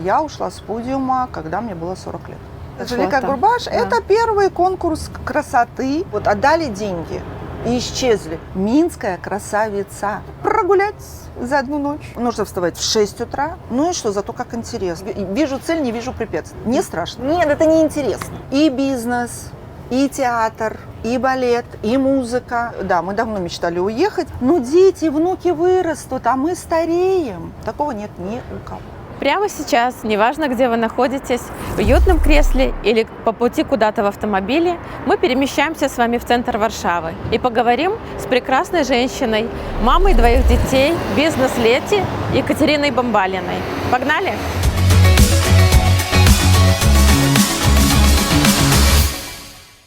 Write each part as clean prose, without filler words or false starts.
Я ушла с подиума, когда мне было 40 лет. Анжелика Гурбаш да. это первый конкурс красоты. Вот отдали деньги и исчезли. Минская красавица. Прогулять за одну ночь. Нужно вставать в 6 утра. Ну и что, зато как интересно. Вижу цель, не вижу препятствий. Не страшно. Нет, это не интересно. И бизнес, и театр, и балет, и музыка. Да, мы давно мечтали уехать. Но дети, внуки вырастут, а мы стареем. Такого нет ни у кого. Прямо сейчас, неважно, где вы находитесь, в уютном кресле или по пути куда-то в автомобиле, мы перемещаемся с вами в центр Варшавы и поговорим с прекрасной женщиной, мамой 2 детей, бизнес-леди Екатериной Бамбалиной. Погнали!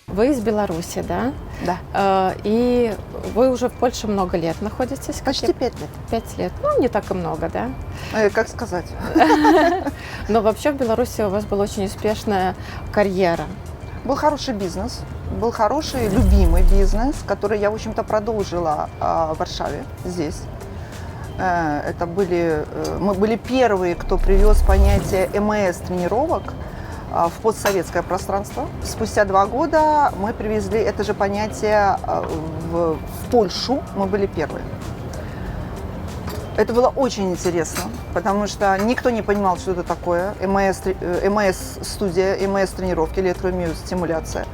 Вы из Беларуси, да? Да. И вы уже в Польше много лет находитесь? Почти 5 лет. 5 лет. Ну, не так и много, да? Как сказать? Но вообще в Беларуси у вас была очень успешная карьера. Был хороший бизнес, был хороший, любимый бизнес, который я, в общем-то, продолжила в Варшаве, здесь. Мы были первые, кто привез понятие МС-тренировок в постсоветское пространство. Спустя 2 года мы привезли это же понятие в Польшу, мы были первые. Это было очень интересно, потому что никто не понимал, что это такое. МС-студия, МС-тренировки, электромиостимуляция.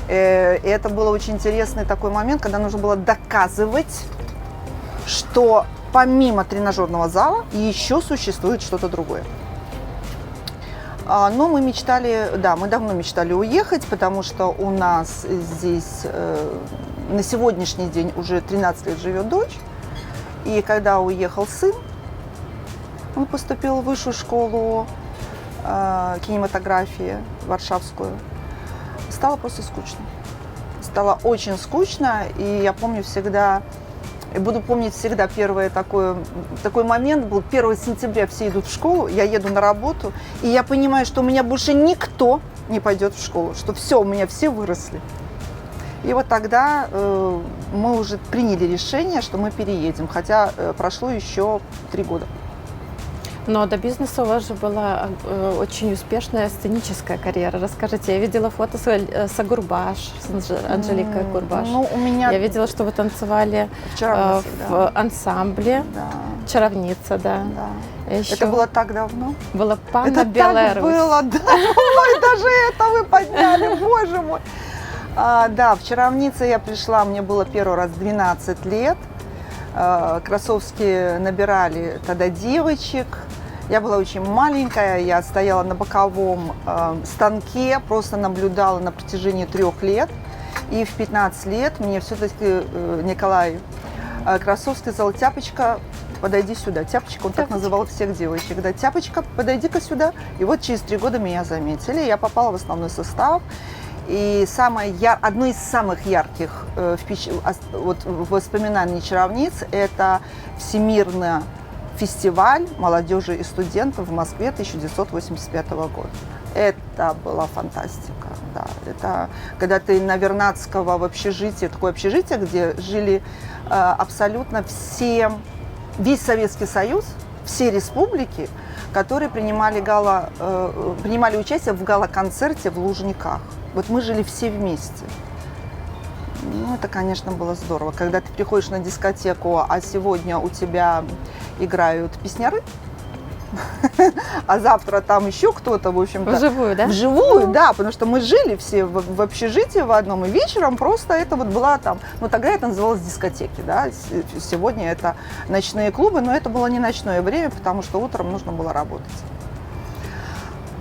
И это был очень интересный такой момент, когда нужно было доказывать, что помимо тренажерного зала еще существует что-то другое. Но мы мечтали, да, мы давно мечтали уехать, потому что у нас здесь на сегодняшний день уже 13 лет живет дочь. И когда уехал сын, он поступил в высшую школу кинематографии варшавскую, стало просто скучно. Стало очень скучно, и я помню всегда, и буду помнить всегда такой момент был, 1 сентября все идут в школу, я еду на работу, и я понимаю, что у меня больше никто не пойдет в школу, что все, у меня все выросли. И вот тогда мы уже приняли решение, что мы переедем, хотя прошло еще 3 года. Но до бизнеса у вас же была очень успешная сценическая карьера. Расскажите, я видела фото с Агурбаш, с Анжеликой Гурбаш. Ну, у меня... Я видела, что вы танцевали в ансамбле. Да. Чаровница, да. Да. Еще... Это было так давно. Была Панна Это Белая так Русь. было, да. Ой, даже это вы подняли, боже мой. Да, в Чаровнице я пришла, мне было первый раз 12 лет. Красовские набирали тогда девочек. Я была очень маленькая, я стояла на боковом станке, просто наблюдала на протяжении 3 лет. И в 15 лет мне все-таки Николай Красовский сказал: Тяпочка, подойди сюда. Тяпочка, он так называл всех девочек. Да, Тяпочка, подойди-ка сюда. И вот через 3 года меня заметили, я попала в основной состав. И одно из самых ярких воспоминаний Чаровниц – это Всемирный фестиваль молодежи и студентов в Москве 1985 года. Это была фантастика. Да. Это когда ты на Вернадского в общежитии, такое общежитие, где жили абсолютно весь Советский Союз, все республики, которые принимали участие в гала-концерте в Лужниках. Вот мы жили все вместе. Ну, это, конечно, было здорово. Когда ты приходишь на дискотеку, а сегодня у тебя играют песняры, а завтра там еще кто-то, в общем-то. Вживую, да? Вживую, да, потому что мы жили все в общежитии в одном, и вечером просто это вот была там, ну тогда это называлось дискотеки, да, сегодня это ночные клубы, но это было не ночное время, потому что утром нужно было работать.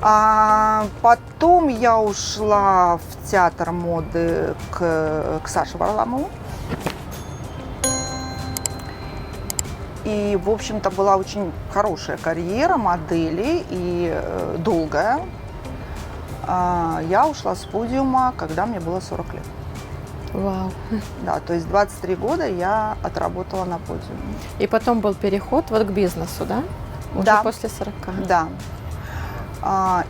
А потом я ушла в театр моды к Саше Варламову. И, в общем-то, была очень хорошая карьера модели и долгая. Я ушла с подиума, когда мне было 40 лет. Вау. Да, то есть 23 года я отработала на подиуме. И потом был переход вот к бизнесу, да? Уже да. После 40. Да.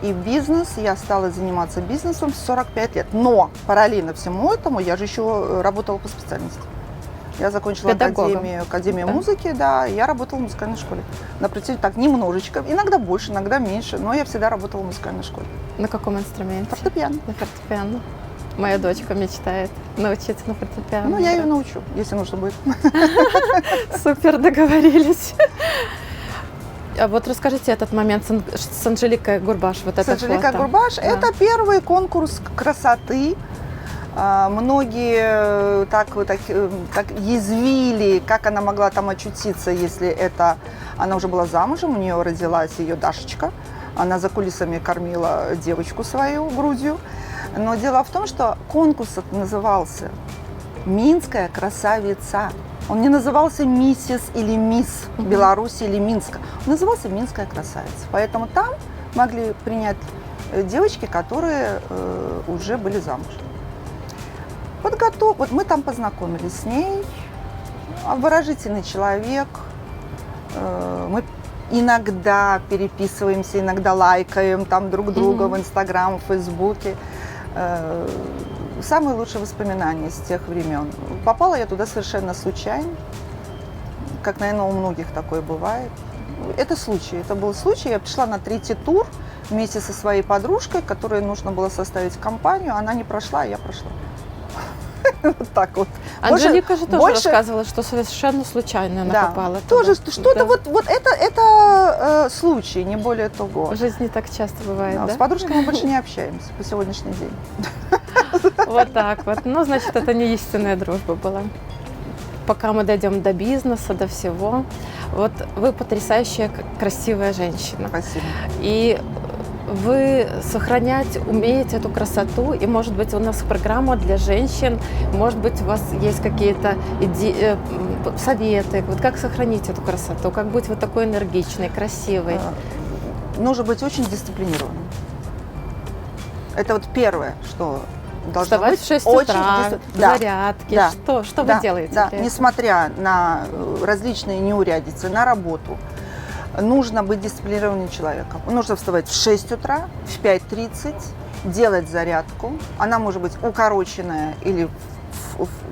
И бизнес, я стала заниматься бизнесом в 45 лет. Но параллельно всему этому я же еще работала по специальности. Я закончила Педагогом. академию Да. музыки, да, и я работала в музыкальной школе. На протяжении, так, немножечко, иногда больше, иногда меньше, но я всегда работала в музыкальной школе. На каком инструменте? Фортепиано. На фортепиано. Моя дочка мечтает научиться на фортепиано. Ну, я ее научу, если нужно будет. Супер, договорились. А вот расскажите этот момент с Анжеликой Гурбаш. Вот это Анжелика фото. Гурбаш, Да. это первый конкурс красоты. Многие так язвили, как она могла там очутиться, если это... Она уже была замужем, у нее родилась ее Дашечка. Она за кулисами кормила девочку свою грудью. Но дело в том, что конкурс назывался «Минская красавица». Он не назывался «Миссис» или «Мисс» Беларуси или Минска. Он назывался «Минская красавица». Поэтому там могли принять девочки, которые уже были замужем. Вот мы там познакомились с ней. Обворожительный человек. Мы иногда переписываемся, иногда лайкаем там друг друга в Инстаграм, в Фейсбуке. Самые лучшие воспоминания с тех времен. Попала я туда совершенно случайно, как, наверное, у многих такое бывает. Это случай, это был случай. Я пришла на 3-й тур вместе со своей подружкой, которой нужно было составить компанию. Она не прошла, а я прошла. Вот так вот. Анжелика же тоже рассказывала, что совершенно случайно она попала. Тоже что-то вот это случай, не более того. В жизни так часто бывает, да? С подружкой мы больше не общаемся по сегодняшний день. Вот так вот. Ну, значит, это не истинная дружба была. Пока мы дойдем до бизнеса, до всего. Вот вы потрясающая, красивая женщина. Спасибо. И вы сохранять умеете эту красоту, и, может быть, у нас программа для женщин, может быть, у вас есть какие-то советы, вот как сохранить эту красоту, как быть вот такой энергичной, красивой? Нужно быть очень дисциплинированным. Это вот первое, что должно Вставать быть. в 6 очень утра, зарядки, да. Что вы делаете? Да, несмотря на различные неурядицы, на работу, нужно быть дисциплинированным человеком. Нужно вставать в 6 утра, в 5:30, делать зарядку. Она может быть укороченная или,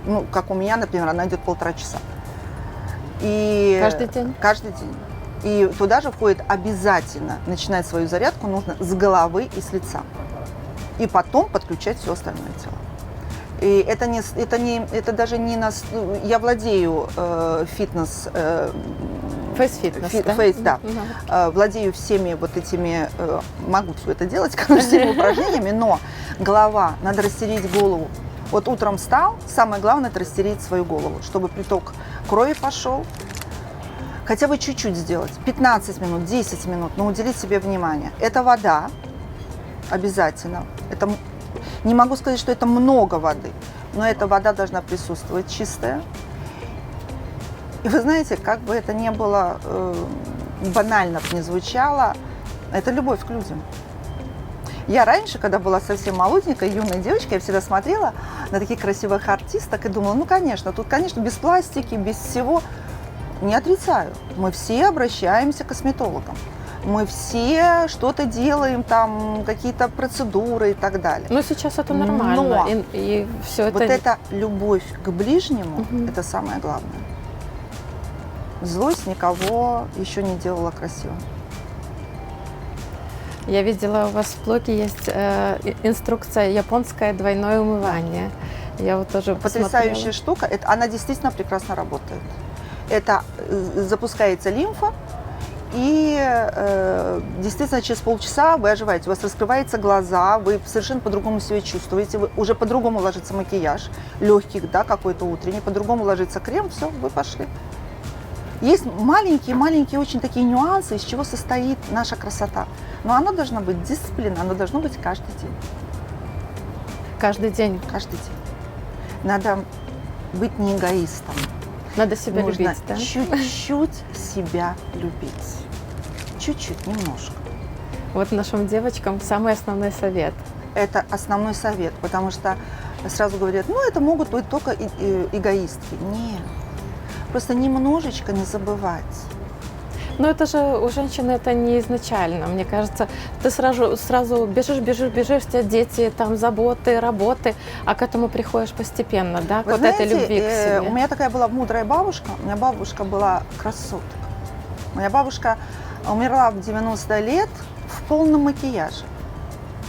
ну, как у меня, например, она идет 1,5 часа. И каждый день? Каждый день. И туда же входит обязательно начинать свою зарядку нужно с головы и с лица. И потом подключать все остальное тело. И это даже не нас. Я владею фитнес. Фейс-фитнес, да? Фейс, да. Владею всеми вот этими, могу все это делать, всеми упражнениями, но голова, надо растереть голову. Вот утром встал, самое главное это растереть свою голову, чтобы приток крови пошел. Хотя бы чуть-чуть сделать, 15 минут, 10 минут, но уделить себе внимание. Это вода, обязательно. Это, не могу сказать, что это много воды, но эта вода должна присутствовать чистая. И вы знаете, как бы это ни было банально не звучало, это любовь к людям. Я раньше, когда была совсем молоденькой, юной девочкой, я всегда смотрела на таких красивых артисток и думала, ну, конечно, тут, конечно, без пластики, без всего. Не отрицаю, мы все обращаемся к косметологам. Мы все что-то делаем, там какие-то процедуры и так далее. Но сейчас это нормально. Но и все это... вот эта любовь к ближнему, это самое главное. Злость никого еще не делала красивым. Я видела, у вас в блоге есть инструкция «Японское двойное умывание». Я вот тоже потрясающая штука, она действительно прекрасно работает. Это запускается лимфа, и действительно через полчаса вы оживаете, у вас раскрываются глаза, вы совершенно по-другому себя чувствуете, вы уже по-другому ложится макияж, легкий, да, какой-то утренний, по-другому ложится крем, все, вы пошли. Есть маленькие очень такие нюансы, из чего состоит наша красота. Но она должна быть дисциплина, она должна быть каждый день. Каждый день? Каждый день. Надо быть не эгоистом. Надо себя любить, да? Чуть-чуть себя любить. Чуть-чуть, немножко. Вот нашим девочкам самый основной совет. Это основной совет, потому что сразу говорят, ну это могут быть только эгоистки. Нет. Просто немножечко не забывать. Но это же у женщины это не изначально. Мне кажется, ты сразу бежишь, у тебя дети, там заботы, работы, а к этому приходишь постепенно, да, к Вы вот знаете, этой любви к себе. у меня такая была мудрая бабушка. У меня бабушка была красотка. Моя бабушка умерла в 90 лет в полном макияже,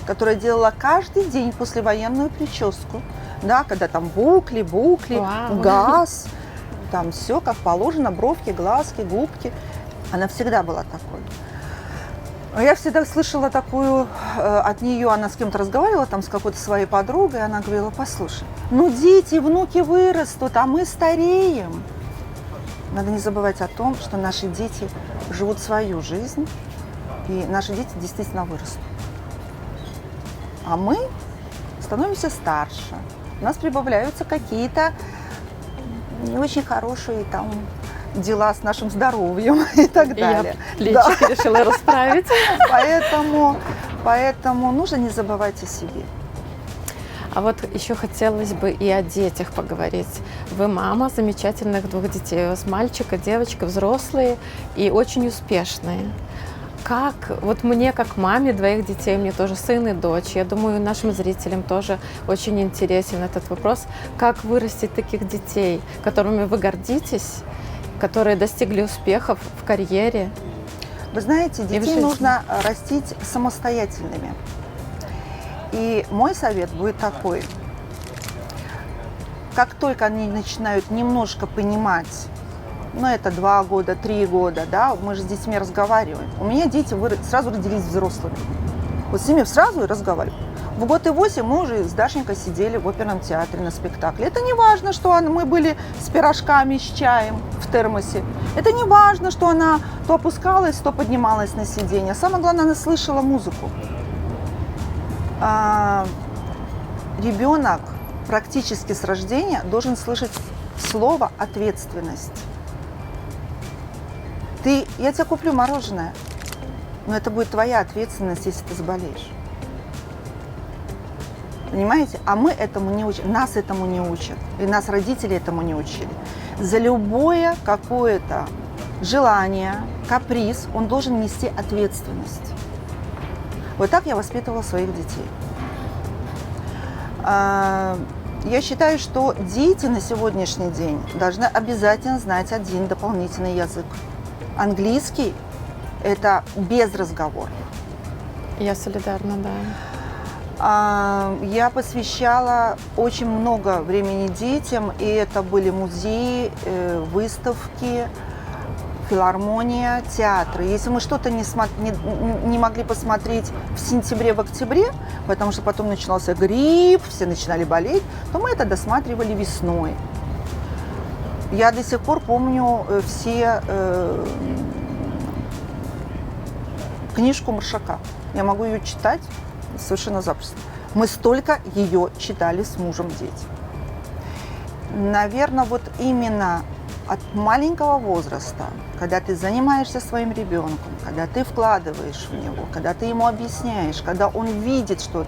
которая делала каждый день послевоенную прическу, да, когда там букли, Вау. газ, там все как положено, бровки, глазки, губки. Она всегда была такой. Я всегда слышала такую от нее, она с кем-то разговаривала, там с какой-то своей подругой, она говорила: послушай, ну дети, внуки вырастут, а мы стареем. Надо не забывать о том, что наши дети живут свою жизнь, и наши дети действительно вырастут. А мы становимся старше, у нас прибавляются какие-то не очень хорошие там дела с нашим здоровьем и так далее. Я плечики решила расправить. Поэтому нужно не забывать о себе. А вот еще хотелось бы и о детях поговорить. Вы мама замечательных 2 детей. У вас мальчик и девочка, взрослые и очень успешные. Как, вот мне как маме 2 детей, мне тоже сын и дочь, я думаю, нашим зрителям тоже очень интересен этот вопрос, как вырастить таких детей, которыми вы гордитесь, которые достигли успехов в карьере. Вы знаете, детей нужно растить самостоятельными. И мой совет будет такой: как только они начинают немножко понимать, ну это 2 года, 3 года, да, мы же с детьми разговариваем. У меня дети сразу родились взрослыми. Вот с ними сразу и разговариваю. В 1 и 8 мы уже с Дашенькой сидели в оперном театре на спектакле. Это не важно, что мы были с пирожками, с чаем в термосе. Это не важно, что она то опускалась, то поднималась на сиденье. Самое главное, она слышала музыку. Ребенок практически с рождения должен слышать слово «ответственность». Я тебе куплю мороженое, но это будет твоя ответственность, если ты заболеешь. Понимаете? А мы этому не учим, нас этому не учат, и нас родители этому не учили. За любое какое-то желание, каприз, он должен нести ответственность. Вот так я воспитывала своих детей. Я считаю, что дети на сегодняшний день должны обязательно знать один дополнительный язык. Английский – это без разговора. Я солидарна, да. Я посвящала очень много времени детям, и это были музеи, выставки, филармония, театры. Если мы что-то не могли посмотреть в сентябре, в октябре, потому что потом начинался грипп, все начинали болеть, то мы это досматривали весной. Я до сих пор помню книжку Маршака. Я могу ее читать совершенно запросто. Мы столько ее читали с мужем дети. Наверное, вот именно от маленького возраста, когда ты занимаешься своим ребенком, когда ты вкладываешь в него, когда ты ему объясняешь, когда он видит, что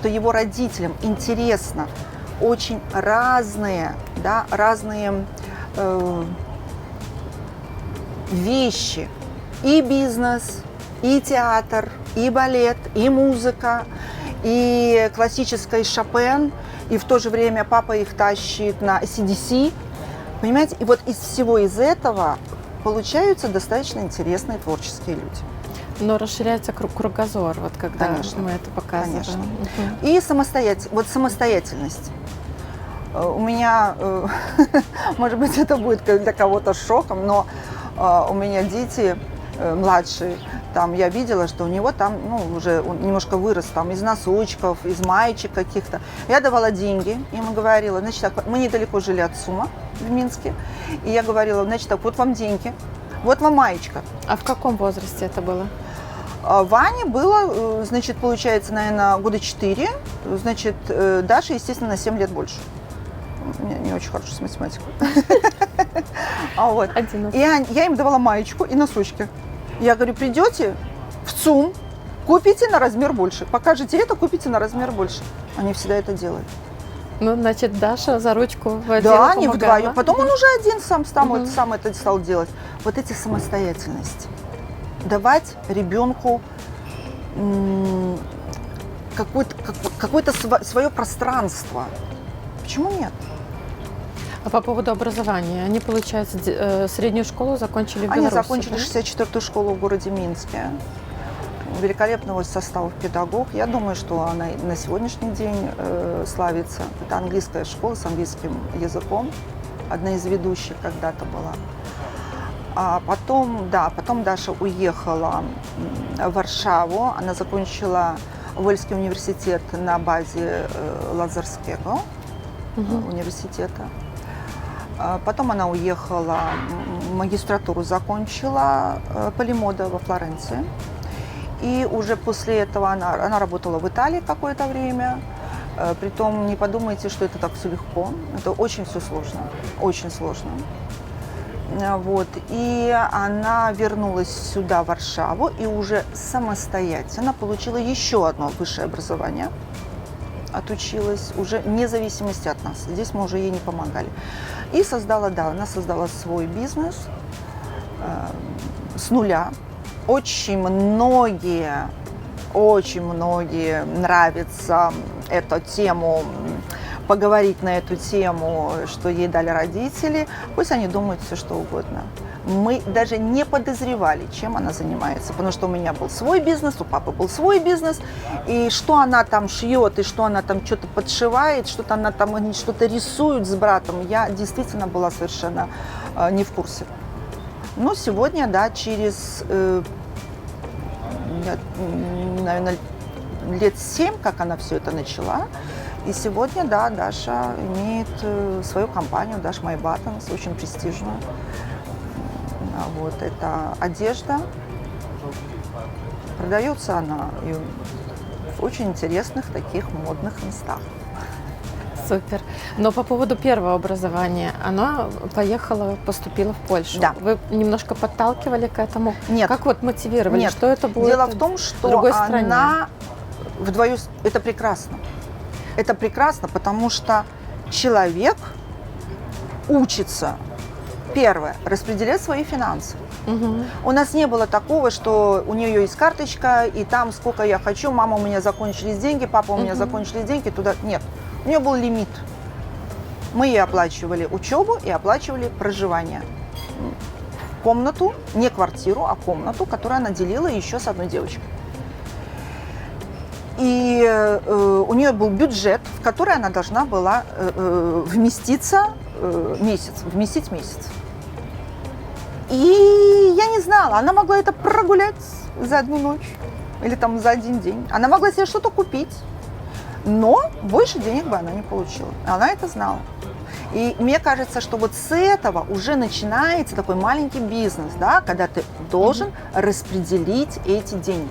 его родителям интересно очень разные вещи, и бизнес, и театр, и балет, и музыка, и классический Шопен, и в то же время папа их тащит на AC/DC. Понимаете? И вот из всего этого получаются достаточно интересные творческие люди. Но расширяется кругозор, вот когда мы это показываем. Конечно. И самостоятельность. У меня, может быть, это будет для кого-то шоком, но у меня дети младшие, там я видела, что у него там, уже он немножко вырос там из носочков, из маечек каких-то. Я давала деньги, ему говорила, значит так, мы недалеко жили от СУМа в Минске, и я говорила, значит так, вот вам деньги, вот вам маечка. А в каком возрасте это было? Ване было, значит, получается, наверное, 4 года, значит, Даша, естественно, на 7 лет больше. Не очень хорошо с математикой. И я им давала маечку и носочки. Я говорю, придете в ЦУМ, купите на размер больше. Покажете это, купите на размер больше. Они всегда это делают. Ну, значит, Даша за ручку водила, Да, они помогала. вдвоем. Потом он уже один сам Мгм. это стал делать. Вот эти самостоятельности. Давать ребенку какое-то свое пространство. Почему нет? А по поводу образования, они, получается, среднюю школу закончили в Они Беларуси, закончили да? 64-ю школу в городе Минске. Великолепного состава педагог. Я думаю, что она на сегодняшний день славится. Это английская школа с английским языком. Одна из ведущих когда-то была. А потом Даша уехала в Варшаву. Она закончила Вельский университет на базе Лазарского университета. Потом она уехала, магистратуру закончила Полимода во Флоренции. И уже после этого она работала в Италии какое-то время. Притом не подумайте, что это так все легко. Это очень все сложно, очень сложно. Вот. И она вернулась сюда, в Варшаву, и уже самостоятельно получила еще одно высшее образование. Отучилась уже вне зависимости от нас. Здесь мы уже ей не помогали. И она создала свой бизнес с нуля. Очень многие нравится эту тему, поговорить на эту тему, что ей дали родители. Пусть они думают все, что угодно. Мы даже не подозревали, чем она занимается, потому что у меня был свой бизнес, у папы был свой бизнес, и что она там шьет, и что она там что-то подшивает, что-то она там что-то рисует с братом, я действительно была совершенно не в курсе. Но сегодня, да, через, наверное, лет 7, как она все это начала, и сегодня, да, Даша имеет свою компанию, Dash My Buttons, очень престижную. Вот, это одежда. Продается она и в очень интересных таких модных местах. Супер. Но по поводу первого образования, она поступила в Польшу. Да. Вы немножко подталкивали к этому? Нет. Как вот мотивировали, Нет. что это будет Дело в том, что в другой стране? она вдвоем... Это прекрасно. Это прекрасно, потому что человек учится, первое, распределять свои финансы. Угу. У нас не было такого, что у нее есть карточка, и там сколько я хочу, мама, у меня закончились деньги, папа, у меня закончились деньги, туда... Нет, у нее был лимит. Мы ей оплачивали учебу и оплачивали проживание. Комнату, не квартиру, а комнату, которую она делила еще с одной девочкой. И у нее был бюджет, в который она должна была вместить месяц. И я не знала, она могла это прогулять за одну ночь или там за один день. Она могла себе что-то купить, но больше денег бы она не получила. Она это знала. И мне кажется, что вот с этого уже начинается такой маленький бизнес, да, когда ты должен распределить эти деньги.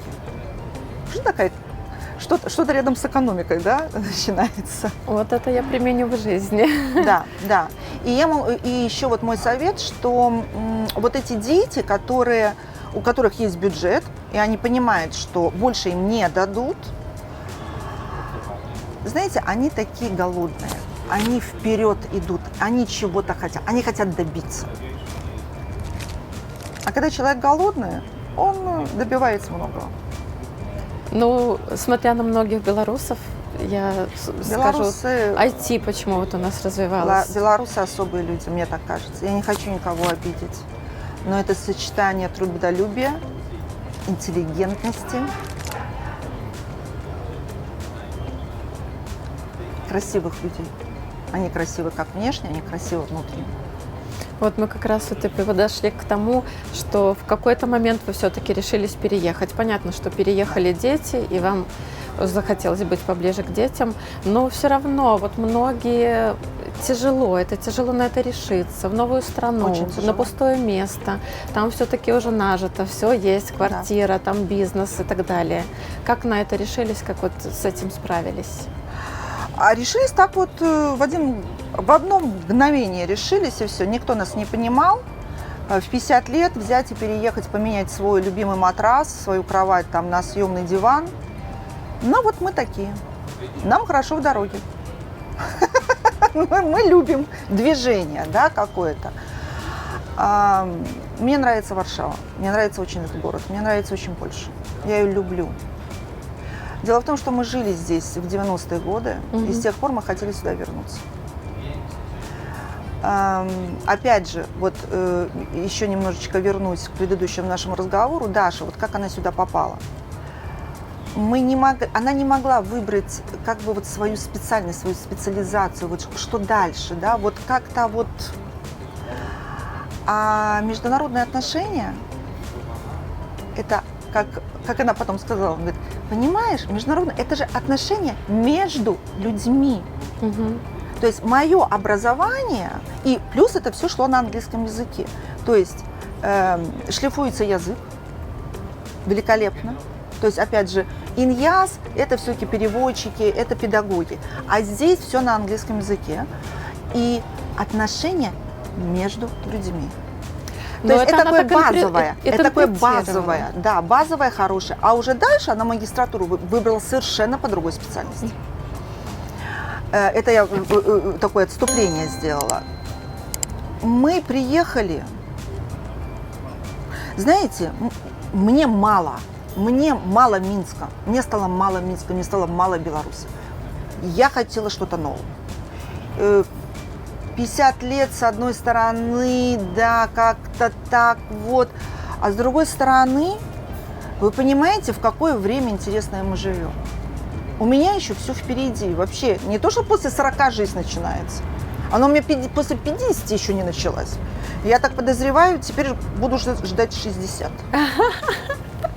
Что-то рядом с экономикой, да, начинается. Вот это я применю в жизни. Да, да. И еще вот мой совет, что вот эти дети, у которых есть бюджет, и они понимают, что больше им не дадут, знаете, они такие голодные, они вперед идут, они чего-то хотят, они хотят добиться. А когда человек голодный, он добивается многого. Ну, смотря на многих белорусов, я скажу, IT почему вот у нас развивалось. Белорусы особые люди, мне так кажется. Я не хочу никого обидеть. Но это сочетание трудолюбия, интеллигентности, красивых людей. Они красивы как внешне, они красивы внутренне. Вот мы как раз вот и подошли к тому, что в какой-то момент вы все-таки решились переехать. Понятно, что переехали дети, и вам захотелось быть поближе к детям, но все равно вот многие тяжело на это решиться, в новую страну, на пустое место. Там все-таки уже нажито, все есть, квартира, там бизнес и так далее. Как на это решились, как вот с этим справились? А решились так вот в одно мгновение решились, и все. Никто нас не понимал. В 50 лет взять и переехать, поменять свой любимый матрас, свою кровать там на съемный диван. Ну вот мы такие. Нам хорошо в дороге. Мы любим движение, да, какое-то. Мне нравится Варшава, мне нравится очень этот город, мне нравится очень Польша. Я ее люблю. Дело в том, что мы жили здесь в 90-е годы, и с тех пор мы хотели сюда вернуться. Опять же, вот еще немножечко вернусь к предыдущему нашему разговору. Даша, вот как она сюда попала? Она не могла выбрать как бы вот свою специальность, свою специализацию, вот что дальше, да, вот как-то вот. А международные отношения, это, как она потом сказала, она говорит, понимаешь, международные, это же отношения между людьми. То есть мое образование, и плюс это все шло на английском языке. То есть шлифуется язык великолепно. То есть, опять же, иньяз – это все-таки переводчики, это педагоги. А здесь все на английском языке. И отношения между людьми. То есть это такое базовое, это такое базовое, да, базовое, хорошее. А уже дальше она магистратуру выбрала совершенно по другой специальности. Это я такое отступление сделала. Мы приехали, знаете, мне мало Минска, мне стало мало Минска, мне стало мало Беларуси. Я хотела что-то новое. 50 лет с одной стороны, да, как-то так вот, а с другой стороны, вы понимаете, в какое время интересное мы живем. У меня еще все впереди. Вообще, не то, что после 40 жизнь начинается. Она у меня после 50 еще не началась. Я так подозреваю, теперь буду ждать 60.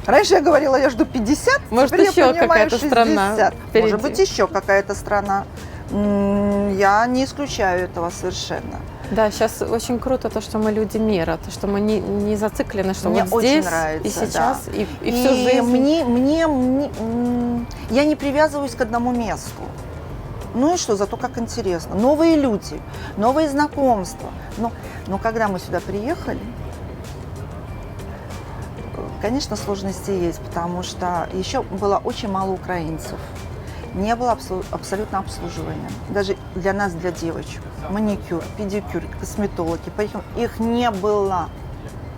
Раньше я говорила, я жду 50, может, теперь еще я понимаю какая-то 60. страна впереди. Может быть, еще какая-то страна. Я не исключаю этого совершенно. Да, сейчас очень круто то, что мы люди мира, то, что мы не зациклены, что мне вот здесь нравится, и сейчас, да. и всю жизнь. Я не привязываюсь к одному месту. Ну и что, зато как интересно. Новые люди, новые знакомства. Но когда мы сюда приехали, конечно, сложности есть, потому что еще было очень мало украинцев. Не было абсолютно обслуживания. Даже для нас, для девочек. Маникюр, педикюр, косметологи. Их не было.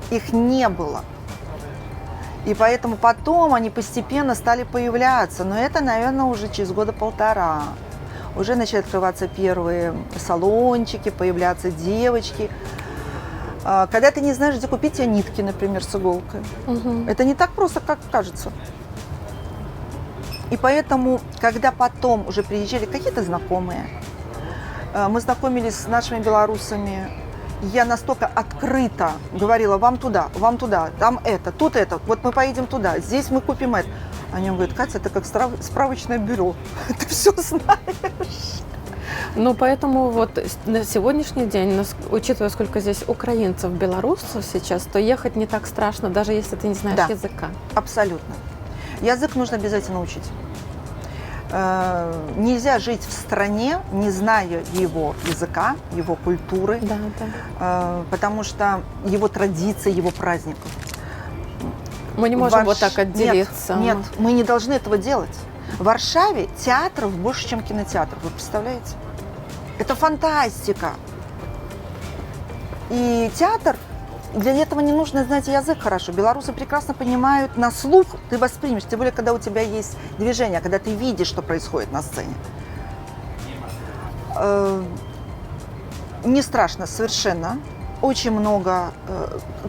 Их не было. И поэтому потом они постепенно стали появляться. Но это, наверное, уже через года полтора. Уже начали открываться первые салончики, появляться девочки. Когда ты не знаешь, где купить тебе нитки, например, с иголкой. Это не так просто, как кажется. И поэтому, когда потом уже приезжали какие-то знакомые, мы знакомились с нашими белорусами, я настолько открыто говорила, вам туда, там это, тут это, вот мы поедем туда, здесь мы купим это. Они говорят, Катя, это как справочное бюро, ты все знаешь. Ну, поэтому вот на сегодняшний день, учитывая, сколько здесь украинцев, белорусов сейчас, то ехать не так страшно, даже если ты не знаешь языка. Абсолютно. Язык нужно обязательно учить. Нельзя жить в стране, не зная его языка, его культуры, потому что его традиций, его праздников. Мы не можем вот так отделиться. Нет, мы не должны этого делать. В Варшаве театров больше, чем кинотеатров. Вы представляете? Это фантастика. И театр, для этого не нужно знать язык хорошо. Белорусы прекрасно понимают, на слух ты воспримешь, тем более, когда у тебя есть движение, когда ты видишь, что происходит на сцене. Не страшно совершенно. Очень много.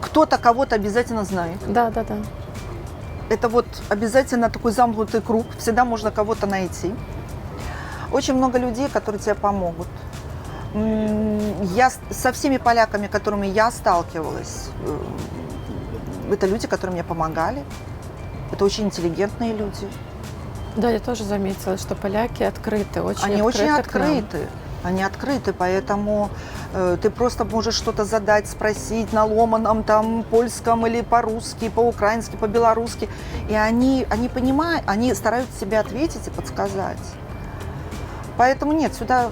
Кто-то кого-то обязательно знает. Да. Это вот обязательно такой замкнутый круг. Всегда можно кого-то найти. Очень много людей, которые тебе помогут. Я со всеми поляками, с которыми я сталкивалась, это люди, которые мне помогали. Это очень интеллигентные люди. Да, я тоже заметила, что поляки открыты, Они очень открыты. Они открыты, поэтому ты просто можешь что-то задать, спросить на ломаном, там, польском или по-русски, по-украински, по-белорусски. И они понимают, они стараются тебе ответить и подсказать. Поэтому нет, сюда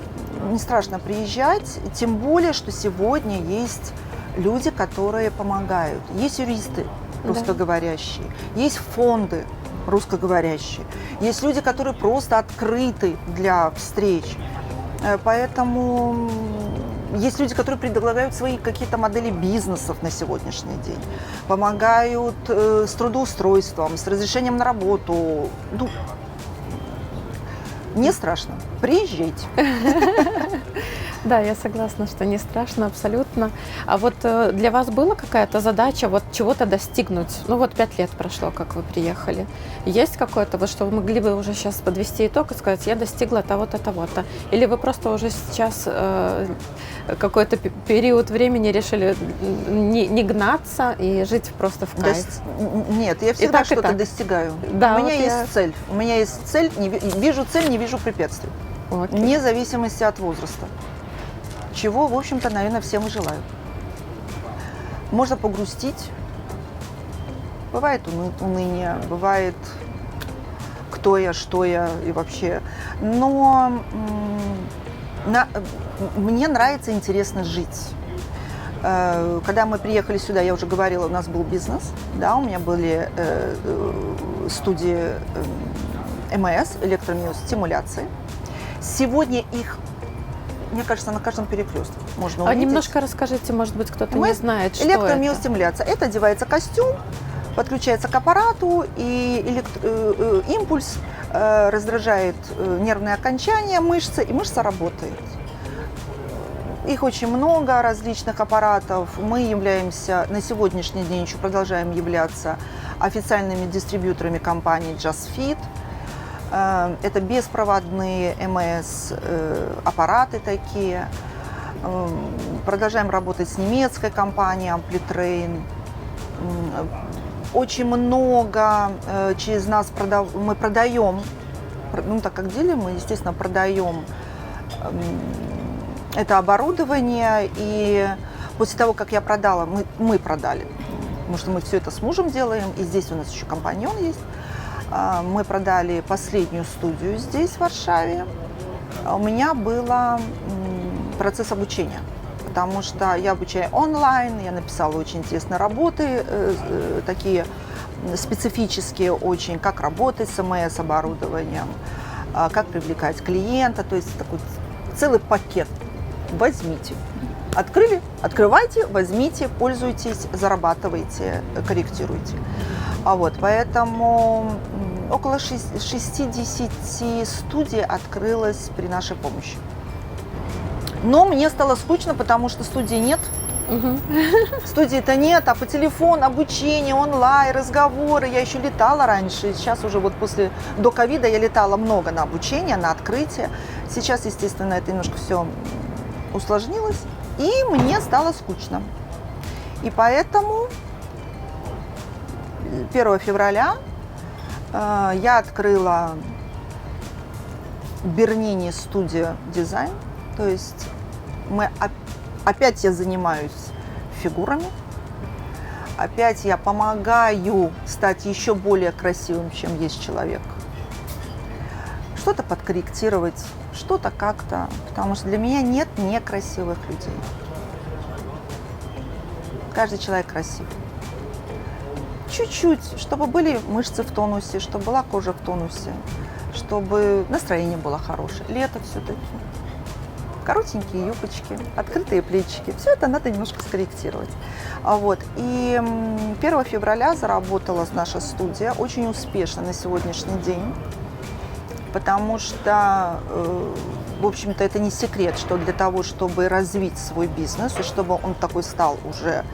не страшно приезжать, тем более, что сегодня есть люди, которые помогают. Есть юристы русскоговорящие, есть фонды русскоговорящие, есть люди, которые просто открыты для встреч. Поэтому есть люди, которые предлагают свои какие-то модели бизнесов на сегодняшний день, помогают с трудоустройством, с разрешением на работу. Ну, не страшно. Приезжайте. Да, я согласна, что не страшно абсолютно. А вот для вас была какая-то задача вот чего-то достигнуть? Ну вот 5 лет прошло, как вы приехали. Есть какое-то, вот что вы могли бы уже сейчас подвести итог и сказать, я достигла того-то, того-то? Или вы просто уже сейчас какой-то период времени решили не гнаться и жить просто в кайф? Нет, я всегда что-то достигаю. Да, у меня вот есть цель. У меня есть цель, вижу цель, не вижу препятствий. Окей. Вне зависимости от возраста. Чего, в общем-то, наверное, всем и желаю. Можно погрустить. Бывает уныние, бывает кто я, что я и вообще. Но мне нравится, интересно жить. Когда мы приехали сюда, я уже говорила, у нас был бизнес. Да, у меня были студии МС, электромиостимуляции. Сегодня их, мне кажется, на каждом перекрестке можно увидеть. А немножко расскажите, может быть, кто-то не знает, что электромиостимуляция. Это одевается костюм, подключается к аппарату, и импульс раздражает нервные окончания мышцы, и мышца работает. Их очень много, различных аппаратов. Мы являемся, на сегодняшний день еще продолжаем являться официальными дистрибьюторами компании JustFit. Это беспроводные МС аппараты такие. Продолжаем работать с немецкой компанией Amplitrain. Очень много через нас мы продаем, ну так как дилер, мы, естественно, продаем это оборудование. И после того, как я продала, мы продали, потому что мы все это с мужем делаем, и здесь у нас еще компаньон есть. Мы продали последнюю студию здесь, в Варшаве. У меня был процесс обучения, потому что я обучаю онлайн, я написала очень интересные работы, такие специфические очень, как работать с МС-оборудованием, как привлекать клиента, то есть такой целый пакет. Возьмите. Открыли? Открывайте, возьмите, пользуйтесь, зарабатывайте, корректируйте. Поэтому около 60 студий открылось при нашей помощи. Но мне стало скучно, потому что студии нет. Студии-то нет, а по телефону обучение, онлайн, разговоры. Я еще летала раньше, сейчас уже до ковида я летала много на обучение, на открытие. Сейчас, естественно, это немножко все усложнилось, и мне стало скучно. И поэтому 1 февраля я открыла в Берлине студию дизайн. То есть опять я занимаюсь фигурами, опять я помогаю стать еще более красивым, чем есть человек. Что-то подкорректировать, что-то как-то, потому что для меня нет некрасивых людей. Каждый человек красив. Чуть-чуть, чтобы были мышцы в тонусе, чтобы была кожа в тонусе, чтобы настроение было хорошее. Лето все-таки. Коротенькие юбочки, открытые плечики. Все это надо немножко скорректировать. И 1 февраля заработала наша студия очень успешно на сегодняшний день, потому что, в общем-то, это не секрет, что для того, чтобы развить свой бизнес, и чтобы он такой стал уже,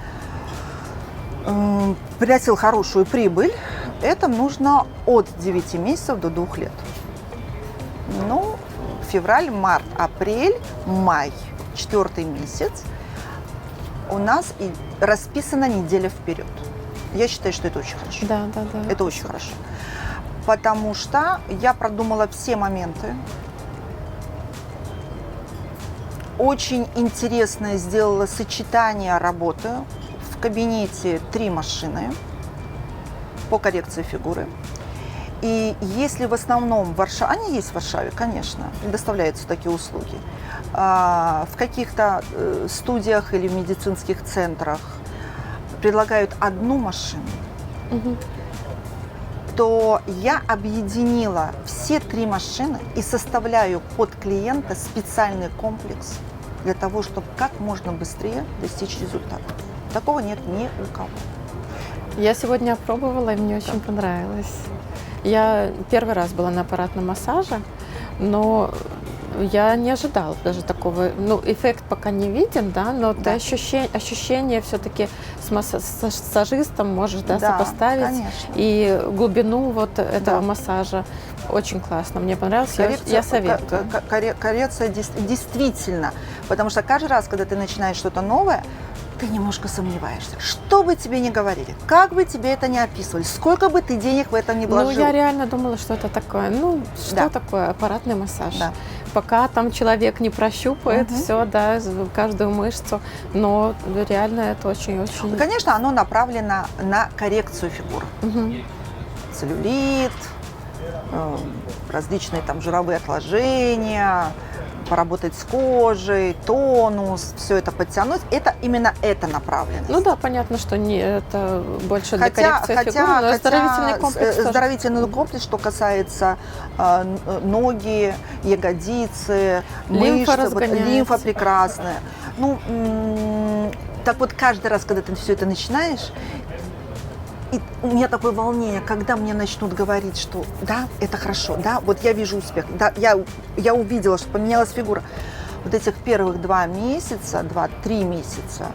приносил хорошую прибыль, это нужно от 9 месяцев до 2 лет. Февраль, март, апрель, май, 4 месяц у нас и расписана неделя вперед. Я считаю, что это очень хорошо. Да. Это очень хорошо. Потому что я продумала все моменты. Очень интересное сделала сочетание работы. В кабинете 3 машины по коррекции фигуры. И если в основном в Варшаве, они есть в Варшаве, конечно, предоставляются такие услуги, в каких-то студиях или медицинских центрах предлагают одну машину. то я объединила все 3 машины и составляю под клиента специальный комплекс для того, чтобы как можно быстрее достичь результата. Такого нет ни у кого. Я сегодня опробовала, и мне очень понравилось. Я первый раз была на аппаратном массаже, но я не ожидала даже такого. Ну, эффект пока не виден, да, но Да. ты ощущение все-таки с массажистом можешь, да, Да, сопоставить. конечно. И глубину вот этого Да. массажа. Очень классно, мне понравилось, я советую. Коррекция действительно, потому что каждый раз, когда ты начинаешь что-то новое, ты немножко сомневаешься. Что бы тебе ни говорили, как бы тебе это ни описывали, сколько бы ты денег в это ни Ну, вложил. я реально думала, что это такое. Ну, что Да. такое аппаратный массаж? Да. Пока там человек не прощупает Мгм. все, да, каждую мышцу, но реально это очень-очень... Конечно, оно направлено на коррекцию фигуры. Мгм. Целлюлит, различные там жировые отложения, поработать с кожей, тонус, все это подтянуть. Это именно это направленность. Ну да, понятно, что не, это больше для коррекции фигуры, но оздоровительный комплекс тоже. Оздоровительный комплекс, что касается ноги, ягодицы, Лимфа мышцы, разгоняется. лимфа прекрасная. Ну, так вот каждый раз, когда ты все это начинаешь, и у меня такое волнение, когда мне начнут говорить, что да, это хорошо, да, вот я вижу успех, да, я увидела, что поменялась фигура. Вот этих первых 2-3 месяца,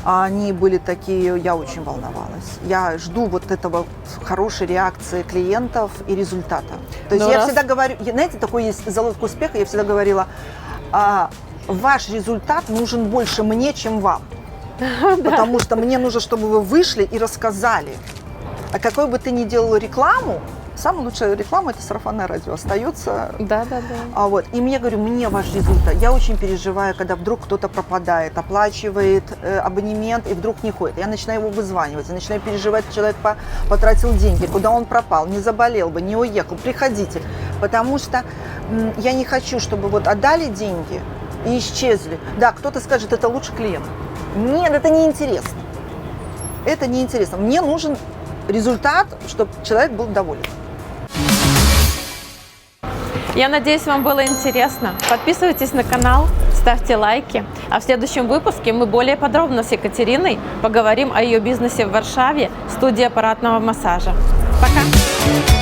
они были такие, я очень волновалась. Я жду вот этого хорошей реакции клиентов и результата. То есть Но я раз- всегда говорю, знаете, такой есть залог успеха, я всегда говорила, ваш результат нужен больше мне, чем вам. Потому что мне нужно, чтобы вы вышли и рассказали. А какой бы ты ни делал рекламу, самая лучшая реклама – это сарафанное радио, остается. Да. Вот. И мне, говорю, мне ваш результат. Я очень переживаю, когда вдруг кто-то пропадает, оплачивает абонемент и вдруг не ходит. Я начинаю его вызванивать, я начинаю переживать, человек потратил деньги, куда он пропал, не заболел бы, не уехал, приходите. Потому что я не хочу, чтобы вот отдали деньги и исчезли. Да, кто-то скажет, это лучший клиент. Нет, это неинтересно. Это неинтересно. Мне нужен результат, чтобы человек был доволен. Я надеюсь, вам было интересно. Подписывайтесь на канал, ставьте лайки. А в следующем выпуске мы более подробно с Екатериной поговорим о ее бизнесе в Варшаве, студии аппаратного массажа. Пока!